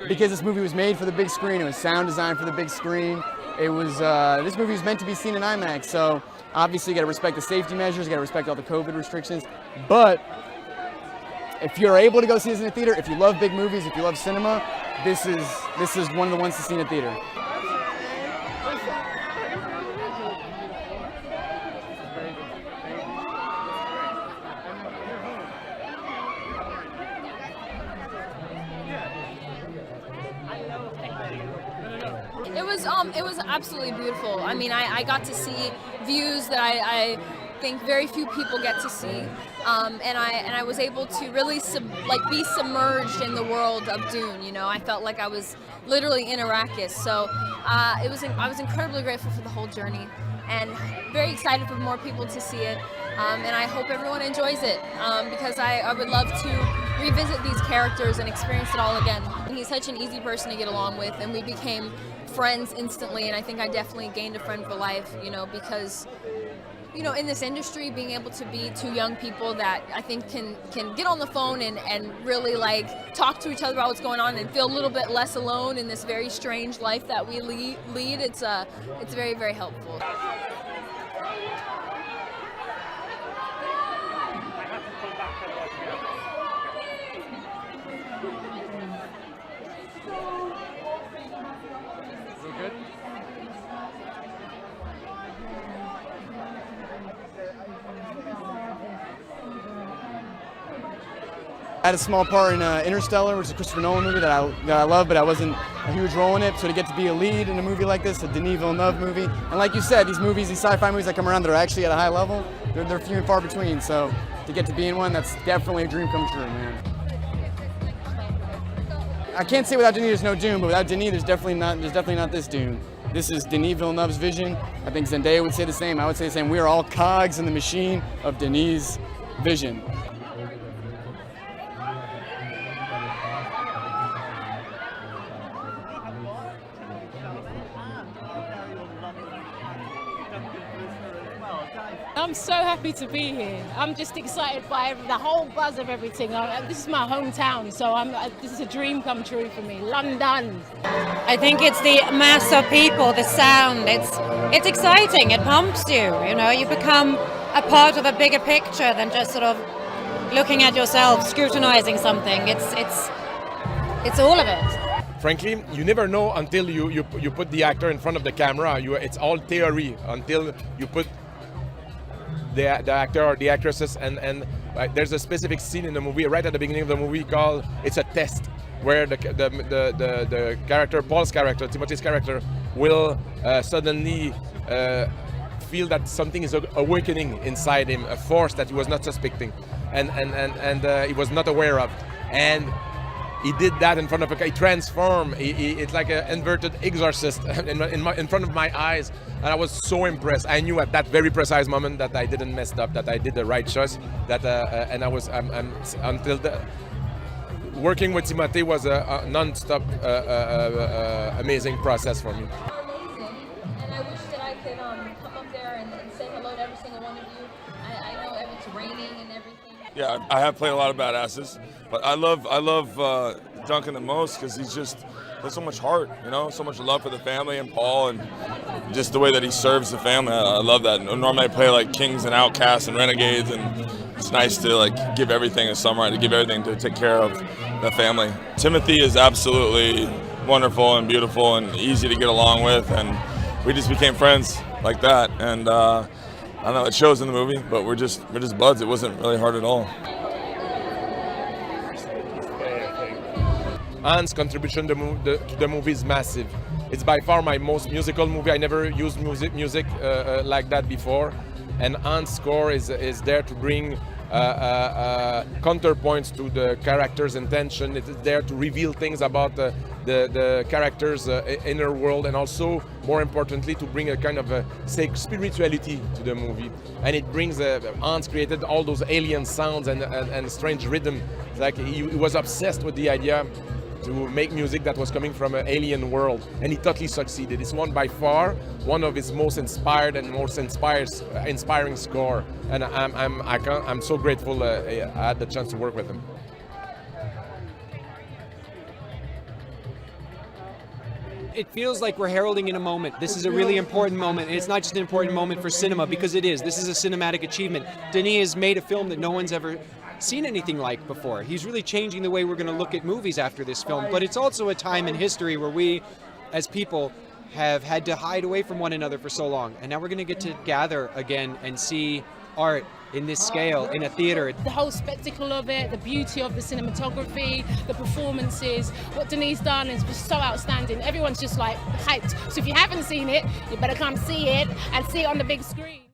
because this movie was made for the big screen. It was sound designed for the big screen. It was, this movie was meant to be seen in IMAX, so obviously you gotta respect the safety measures, you gotta respect all the COVID restrictions, but if you're able to go see this in a theater, if you love big movies, if you love cinema, this is one of the ones to see in a theater. It was absolutely beautiful. I mean, I got to see views that I think very few people get to see, and I was able to really be submerged in the world of Dune. You know, I felt like I was literally in Arrakis. So I was incredibly grateful for the whole journey, and very excited for more people to see it. And I hope everyone enjoys it, because I would love to revisit these characters and experience it all again. He's such an easy person to get along with, and we became friends instantly, and I think I definitely gained a friend for life, you know, because, you know, in this industry, being able to be two young people that I think can get on the phone and really like talk to each other about what's going on and feel a little bit less alone in this very strange life that we lead, it's very, very helpful. I had a small part in Interstellar, which is a Christopher Nolan movie that I love, but I wasn't a huge role in it. So to get to be a lead in a movie like this, a Denis Villeneuve movie, and like you said, these sci-fi movies that come around that are actually at a high level, they're few and far between. So to get to be in one, that's definitely a dream come true, man. I can't say without Denis there's no Dune, but without Denis there's definitely not this Dune. This is Denis Villeneuve's vision. I think Zendaya would say the same. I would say the same. We are all cogs in the machine of Denis' vision. I'm so happy to be here. I'm just excited by the whole buzz of everything. This is my hometown, so this is a dream come true for me. London. I think it's the mass of people, the sound. It's exciting. It pumps you. You know, you become a part of a bigger picture than just sort of looking at yourself, scrutinizing something. It's all of it. Frankly, you never know until you put the actor in front of the camera. It's all theory until you put the actor or the actresses, and there's a specific scene in the movie right at the beginning of the movie called "It's a Test," where the character, Paul's character, Timothée's character, will suddenly feel that something is awakening inside him, a force that he was not suspecting, and he was not aware of, and he did that in front of he transformed. It's like an inverted exorcist in front of my eyes, and I was so impressed. I knew at that very precise moment that I didn't mess up, that I did the right choice. And until working with Timothée was a non-stop amazing process for me. Amazing, and I wish that I could come up there and say hello to every single one of you. I know it's raining and everything. Yeah, I have played a lot of badasses, but I love Duncan the most because there's so much heart, you know, so much love for the family and Paul, and just the way that he serves the family. I love that. Normally I play like kings and outcasts and renegades, and it's nice to like give everything a samurai, to give everything to take care of the family. Timothée is absolutely wonderful and beautiful and easy to get along with, and we just became friends like that. And I don't know, it shows in the movie, but we're just buds. It wasn't really hard at all. Hans' contribution to the movie is massive. It's by far my most musical movie. I never used music like that before, and Hans' score is there to bring counterpoints to the character's intention. It is there to reveal things about the character's inner world, and also, more importantly, to bring a kind of spirituality to the movie. And it brings Hans created all those alien sounds and strange rhythm. It's like he was obsessed with the idea to make music that was coming from an alien world, and he totally succeeded. It's by far one of his most inspired and most inspiring score, and I'm so grateful I had the chance to work with him. it feels like we're heralding in a moment. This is a really important moment, and it's not just an important moment for cinema, because it is. This is a cinematic achievement. Denis has made a film that no one's ever seen anything like before. He's really changing the way we're going to look at movies after this film, but it's also a time in history where we, as people, have had to hide away from one another for so long, and now we're going to get to gather again and see art in this scale in a theater. The whole spectacle of it, the beauty of the cinematography, the performances, what Denis done is just so outstanding. Everyone's just like hyped. So if you haven't seen it, you better come see it and see it on the big screen.